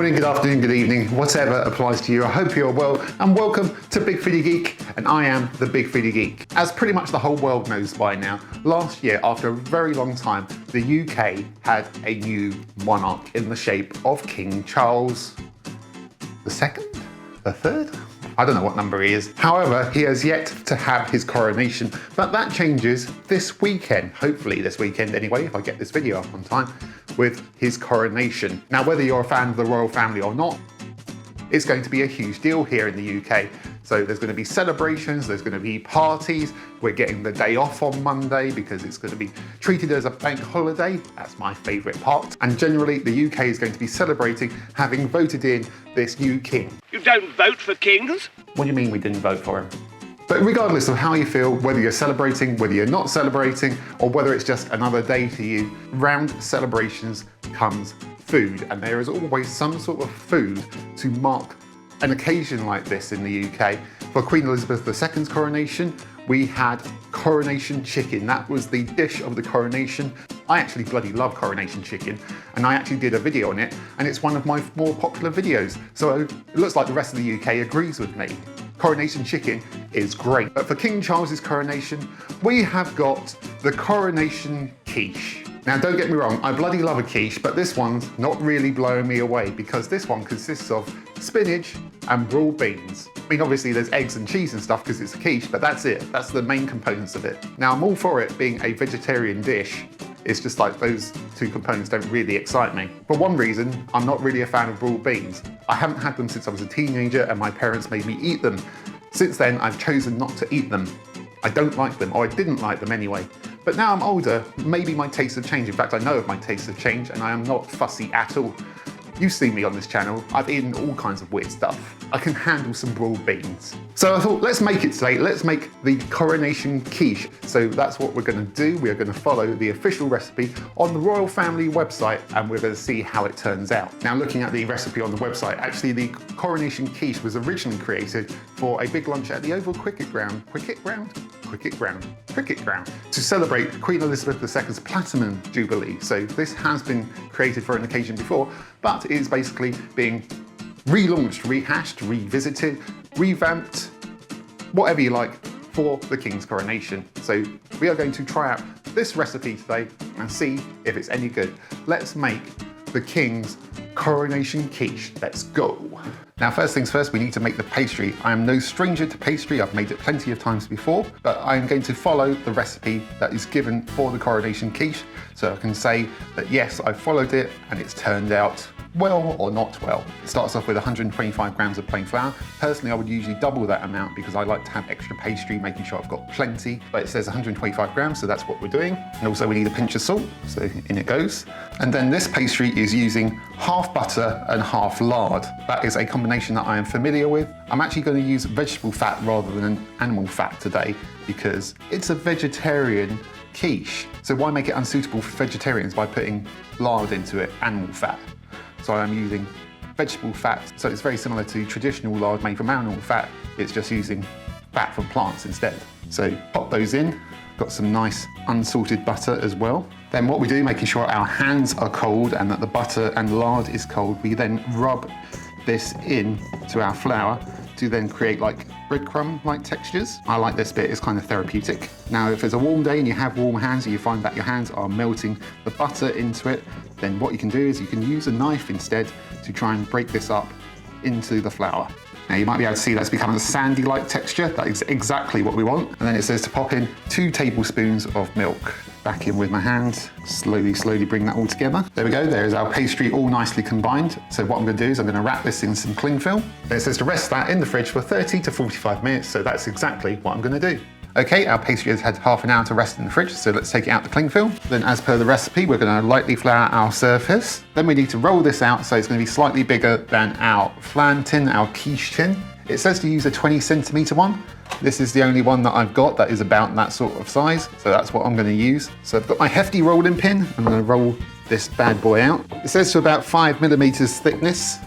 morning, good afternoon, good evening, whatever applies to you. I hope you're well and welcome to Big Foodie Geek, and I am the Big Foodie Geek. As pretty much the whole world knows by now, last year, after a very long time, the UK had a new monarch in the shape of King Charles II? The third? I don't know what number he is. However, he has yet to have his coronation, but that changes this weekend, hopefully this weekend anyway, if I get this video up on time, with his coronation. Now, whether you're a fan of the royal family or not, it's going to be a huge deal here in the UK. So there's going to be celebrations, there's going to be parties, we're getting the day off on Monday because it's going to be treated as a bank holiday. That's my favourite part. And generally the UK is going to be celebrating having voted in this new king. You don't vote for kings? What do you mean we didn't vote for him? But regardless of how you feel, whether you're celebrating, whether you're not celebrating, or whether it's just another day to you, round celebrations comes food. And there is always some sort of food to mark an occasion like this in the UK. For Queen Elizabeth II's coronation, we had coronation chicken. That was the dish of the coronation. I actually bloody love coronation chicken, and I actually did a video on it, and it's one of my more popular videos. So it looks like the rest of the UK agrees with me. Coronation chicken is great. But for King Charles's coronation, we have got the coronation quiche. Now, don't get me wrong, I bloody love a quiche, but this one's not really blowing me away because this one consists of spinach and broad beans. I mean, obviously there's eggs and cheese and stuff because it's a quiche, but that's it. That's the main components of it. Now, I'm all for it being a vegetarian dish. It's just like those two components don't really excite me. For one reason, I'm not really a fan of broad beans. I haven't had them since I was a teenager and my parents made me eat them. Since then, I've chosen not to eat them. I don't like them, or I didn't like them anyway. But now I'm older, maybe my tastes have changed. In fact, I know if my tastes have changed and I am not fussy at all. You've seen me on this channel, I've eaten all kinds of weird stuff. I can handle some broad beans. So I thought, let's make it today. Let's make the coronation quiche. So that's what we're gonna do. We are gonna follow the official recipe on the royal family website, and we're gonna see how it turns out. Now, looking at the recipe on the website, actually the coronation quiche was originally created for a big lunch at the Oval Cricket Ground to celebrate Queen Elizabeth II's Platinum Jubilee. So this has been created for an occasion before, but is basically being relaunched, rehashed, revisited, revamped, whatever you like, for the King's coronation. So we are going to try out this recipe today and see if it's any good. Let's make the King's coronation quiche. Let's go. Now, first things first, we need to make the pastry. I am no stranger to pastry. I've made it plenty of times before, but I'm going to follow the recipe that is given for the coronation quiche. So I can say that yes, I followed it and it's turned out well or not well. It starts off with 125 grams of plain flour. Personally, I would usually double that amount because I like to have extra pastry, making sure I've got plenty, but it says 125 grams, so that's what we're doing. And also we need a pinch of salt, so in it goes. And then this pastry is using half butter and half lard. That is a combination that I am familiar with. I'm actually going to use vegetable fat rather than animal fat today because it's a vegetarian quiche. So why make it unsuitable for vegetarians by putting lard into it, animal fat? So I'm using vegetable fat, so it's very similar to traditional lard made from animal fat. It's just using fat from plants instead. So pop those in. Got some nice unsalted butter as well. Then what we do, making sure our hands are cold and that the butter and lard is cold, we then rub this in to our flour to then create like breadcrumb-like textures. I like this bit, it's kind of therapeutic. Now, if it's a warm day and you have warm hands and you find that your hands are melting the butter into it, then what you can do is you can use a knife instead to try and break this up into the flour. Now, you might be able to see that's becoming a sandy-like texture. That is exactly what we want. And then it says to pop in 2 tablespoons of milk. Back in with my hand, slowly bring that all together. There we go, there is our pastry all nicely combined. So what I'm gonna do is I'm gonna wrap this in some cling film. Then it says to rest that in the fridge for 30 to 45 minutes, so that's exactly what I'm gonna do. Okay, our pastry has had half an hour to rest in the fridge, so let's take it out the cling film. Then as per the recipe, we're gonna lightly flour our surface. Then we need to roll this out, so it's gonna be slightly bigger than our flan tin, our quiche tin. It says to use a 20 centimeter one. This is the only one that I've got that is about that sort of size, so that's what I'm gonna use. So I've got my hefty rolling pin. I'm gonna roll this bad boy out. It says to about 5 millimeters thickness.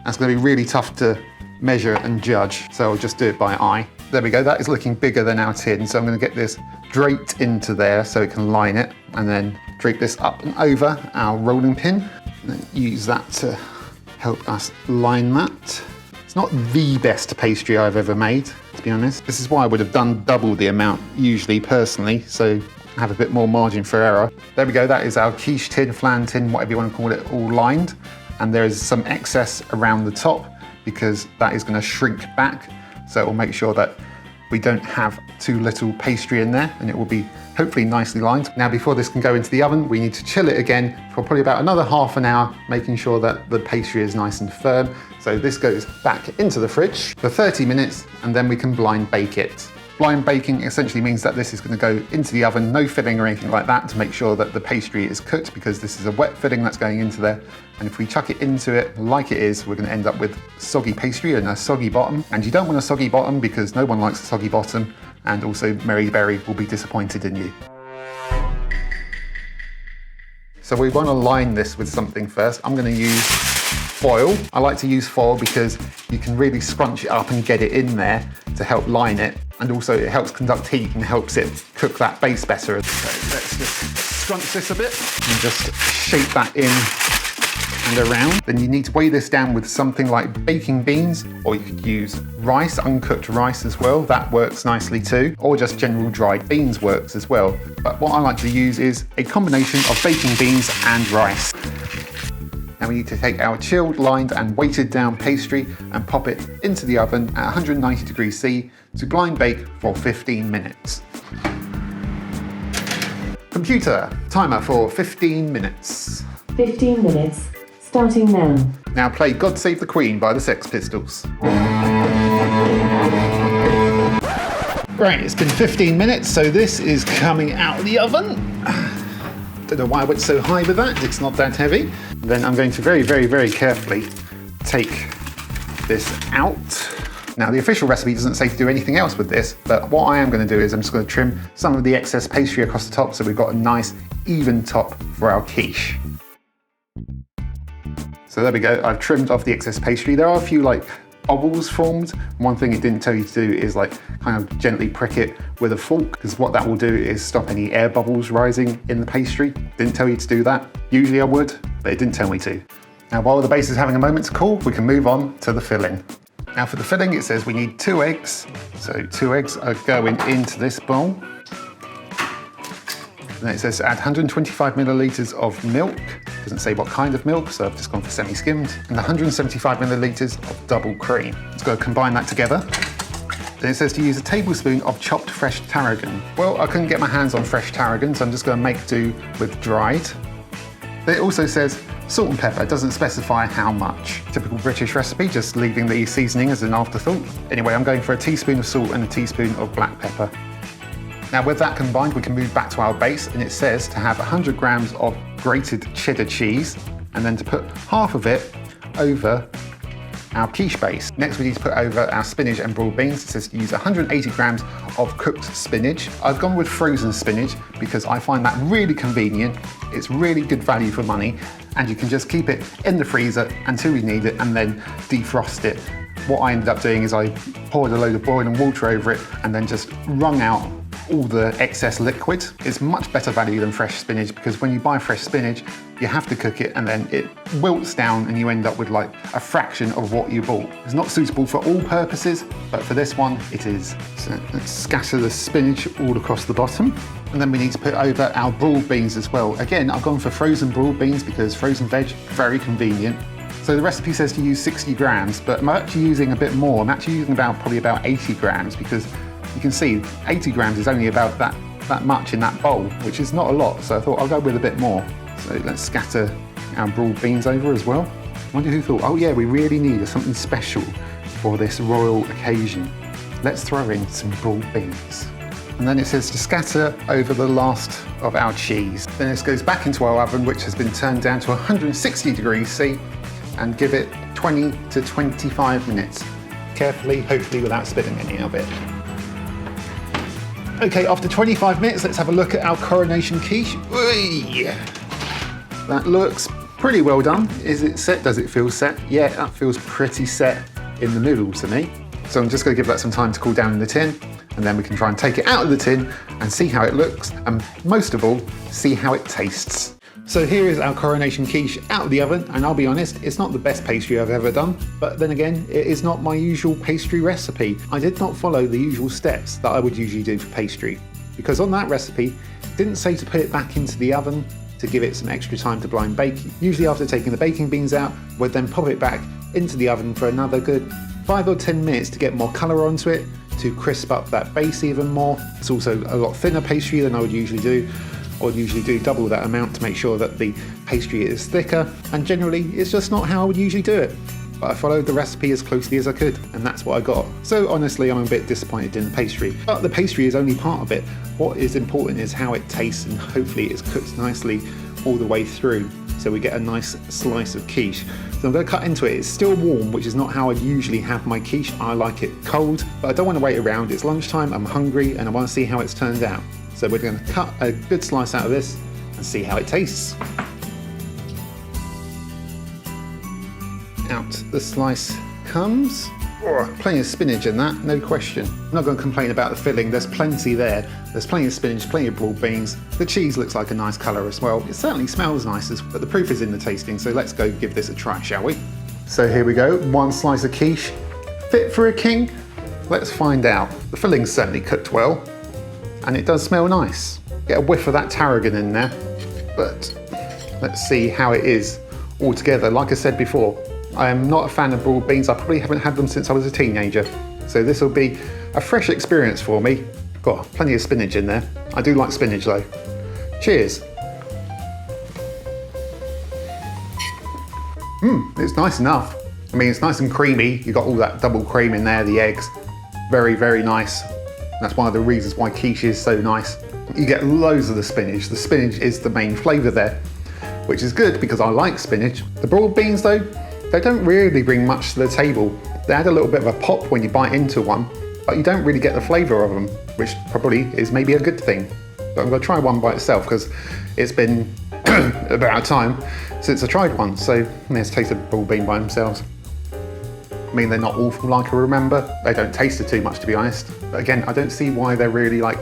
That's gonna be really tough to measure and judge, so I'll just do it by eye. There we go, that is looking bigger than our tin, so I'm gonna get this draped into there so it can line it, and then drape this up and over our rolling pin, and then use that to help us line that. It's not the best pastry I've ever made, to be honest. This is why I would have done double the amount usually, personally, so have a bit more margin for error. There we go, that is our quiche tin, flan tin, whatever you want to call it, all lined. And there is some excess around the top because that is going to shrink back. So it will make sure that we don't have too little pastry in there, and it will be hopefully nicely lined. Now, before this can go into the oven, we need to chill it again for probably about another half an hour, making sure that the pastry is nice and firm. So this goes back into the fridge for 30 minutes, and then we can blind bake it. Blind baking essentially means that this is going to go into the oven, no filling or anything like that, to make sure that the pastry is cooked, because this is a wet filling that's going into there. And if we chuck it into it like it is, we're going to end up with soggy pastry and a soggy bottom. And you don't want a soggy bottom because no one likes a soggy bottom. And also Mary Berry will be disappointed in you. So we want to line this with something first. I'm going to use foil. I like to use foil because you can really scrunch it up and get it in there to help line it. And also it helps conduct heat and helps it cook that base better. So let's just scrunch this a bit and just shape that in and around. Then you need to weigh this down with something like baking beans, or you could use rice, uncooked rice as well. That works nicely too. Or just general dried beans works as well. But what I like to use is a combination of baking beans and rice. Now we need to take our chilled, lined and weighted down pastry and pop it into the oven at 190 degrees C to blind bake for 15 minutes. Computer, timer for 15 minutes. 15 minutes, starting now. Now play God Save the Queen by the Sex Pistols. Right, it's been 15 minutes, so this is coming out of the oven. Don't know why I went so high with that, it's not that heavy. Then I'm going to very, very, very carefully take this out. Now the official recipe doesn't say to do anything else with this, but what I am going to do is I'm just going to trim some of the excess pastry across the top so we've got a nice even top for our quiche. So there we go, I've trimmed off the excess pastry. There are a few like bubbles formed. One thing it didn't tell you to do is like kind of gently prick it with a fork, because what that will do is stop any air bubbles rising in the pastry. Didn't tell you to do that. Usually I would, but it didn't tell me to. Now while the base is having a moment to cool, we can move on to the filling. Now for the filling, it says we need 2 eggs. So 2 eggs are going into this bowl. And then it says add 125 millilitres of milk. Doesn't say what kind of milk, so I've just gone for semi-skimmed. And 175 millilitres of double cream. Let's go combine that together. Then it says to use a tablespoon of chopped fresh tarragon. Well, I couldn't get my hands on fresh tarragon, so I'm just going to make do with dried. It also says salt and pepper. It doesn't specify how much. Typical British recipe, just leaving the seasoning as an afterthought. Anyway, I'm going for a teaspoon of salt and a teaspoon of black pepper. Now with that combined, we can move back to our base, and it says to have 100 grams of grated cheddar cheese, and then to put half of it over our quiche base. Next we need to put over our spinach and broad beans. It says to use 180 grams of cooked spinach. I've gone with frozen spinach because I find that really convenient. It's really good value for money, and you can just keep it in the freezer until you need it and then defrost it. What I ended up doing is I poured a load of boiling water over it and then just wrung out all the excess liquid. It's much better value than fresh spinach, because when you buy fresh spinach, you have to cook it and then it wilts down and you end up with like a fraction of what you bought. It's not suitable for all purposes, but for this one, it is. So let's scatter the spinach all across the bottom. And then we need to put over our broad beans as well. Again, I've gone for frozen broad beans because frozen veg, very convenient. So the recipe says to use 60 grams, but I'm actually using a bit more. I'm actually using probably about 80 grams, because you can see 80 grams is only about that much in that bowl, which is not a lot. So I thought I'll go with a bit more. So let's scatter our broad beans over as well. I wonder who thought, oh yeah, we really need something special for this royal occasion. Let's throw in some broad beans. And then it says to scatter over the last of our cheese. Then this goes back into our oven, which has been turned down to 160 degrees C, and give it 20 to 25 minutes. Carefully, hopefully without spilling any of it. Okay, after 25 minutes, let's have a look at our Coronation quiche. Oy! That looks pretty well done. Is it set? Does it feel set? Yeah, that feels pretty set in the middle to me. So I'm just going to give that some time to cool down in the tin, and then we can try and take it out of the tin and see how it looks, and most of all, see how it tastes. So here is our Coronation quiche out of the oven, and I'll be honest, it's not the best pastry I've ever done, but then again, it is not my usual pastry recipe. I did not follow the usual steps that I would usually do for pastry, because on that recipe, it didn't say to put it back into the oven to give it some extra time to blind bake. Usually after taking the baking beans out, we'd then pop it back into the oven for another good 5 or 10 minutes to get more colour onto it, to crisp up that base even more. It's also a lot thinner pastry than I would usually do. I would usually do double that amount to make sure that the pastry is thicker, and generally it's just not how I would usually do it. But I followed the recipe as closely as I could, and that's what I got. So honestly, I'm a bit disappointed in the pastry. But the pastry is only part of it. What is important is how it tastes, and hopefully it's cooked nicely all the way through, so we get a nice slice of quiche. So I'm going to cut into it. It's still warm, which is not how I'd usually have my quiche. I like it cold, but I don't want to wait around. It's lunchtime, I'm hungry, and I want to see how it's turned out. So we're going to cut a good slice out of this and see how it tastes. Out the slice comes. Oh, plenty of spinach in that, no question. I'm not going to complain about the filling, there's plenty there. There's plenty of spinach, plenty of broad beans. The cheese looks like a nice colour as well. It certainly smells nice, but the proof is in the tasting, so let's go give this a try, shall we? So here we go, one slice of quiche. Fit for a king? Let's find out. The filling's certainly cooked well, and it does smell nice. Get a whiff of that tarragon in there, but let's see how it is all together. Like I said before, I am not a fan of broad beans. I probably haven't had them since I was a teenager, so this will be a fresh experience for me. Got plenty of spinach in there. I do like spinach though. Cheers. It's nice enough. I mean, it's nice and creamy. You got all that double cream in there, the eggs. Very, very nice. That's one of the reasons why quiche is so nice. You get loads of the spinach. The spinach is the main flavour there, which is good because I like spinach. The broad beans though, they don't really bring much to the table. They add a little bit of a pop when you bite into one, but you don't really get the flavour of them, which probably is maybe a good thing. But I'm going to try one by itself because it's been about time since I tried one. So let's taste a broad bean by themselves. I mean, they're not awful like I remember. They don't taste it too much, to be honest. But again, I don't see why they're really like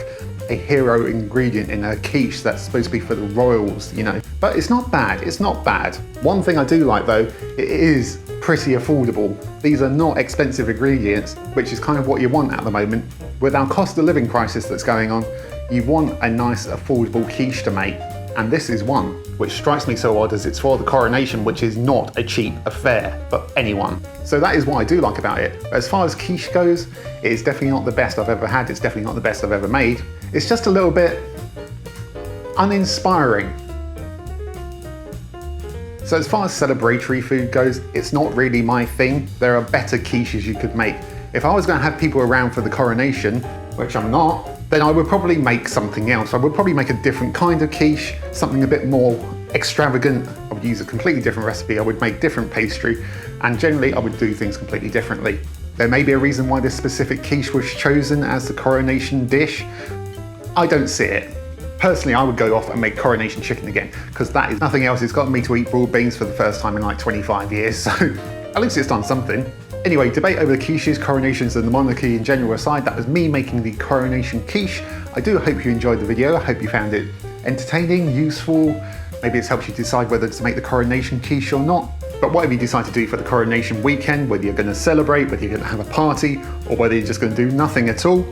a hero ingredient in a quiche that's supposed to be for the royals, you know. But it's not bad, it's not bad. One thing I do like though, it is pretty affordable. These are not expensive ingredients, which is kind of what you want at the moment. With our cost of living crisis that's going on, you want a nice affordable quiche to make. And this is one, which strikes me so odd as it's for the Coronation, which is not a cheap affair for anyone. So that is what I do like about it. As far as quiche goes, it's definitely not the best I've ever had, it's definitely not the best I've ever made. It's just a little bit uninspiring. So as far as celebratory food goes, it's not really my thing. There are better quiches you could make. If I was going to have people around for the Coronation, which I'm not, then I would probably make something else. I would probably make a different kind of quiche, something a bit more extravagant. I would use a completely different recipe. I would make different pastry, and generally I would do things completely differently. There may be a reason why this specific quiche was chosen as the Coronation dish. I don't see it. Personally, I would go off and make Coronation chicken again, because that is nothing else. It's gotten me to eat broad beans for the first time in like 25 years, so at least it's done something. Anyway, debate over the quiches, coronations and the monarchy in general aside, that was me making the Coronation quiche. I do hope you enjoyed the video. I hope you found it entertaining, useful. Maybe it's helped you decide whether to make the Coronation quiche or not. But whatever you decide to do for the Coronation weekend, whether you're going to celebrate, whether you're going to have a party, or whether you're just going to do nothing at all,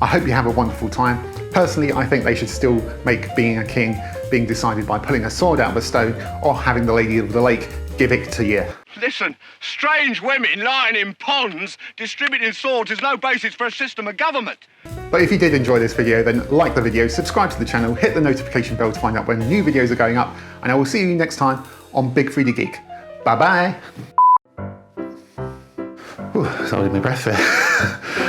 I hope you have a wonderful time. Personally, I think they should still make being a king being decided by pulling a sword out of a stone or having the Lady of the Lake give it to you. Listen, strange women lying in ponds distributing swords is no basis for a system of government. But if you did enjoy this video, then like the video, subscribe to the channel, hit the notification bell to find out when new videos are going up, and I will see you next time on Big Foodie Geek. Bye bye. Ooh, sorry, my breath there.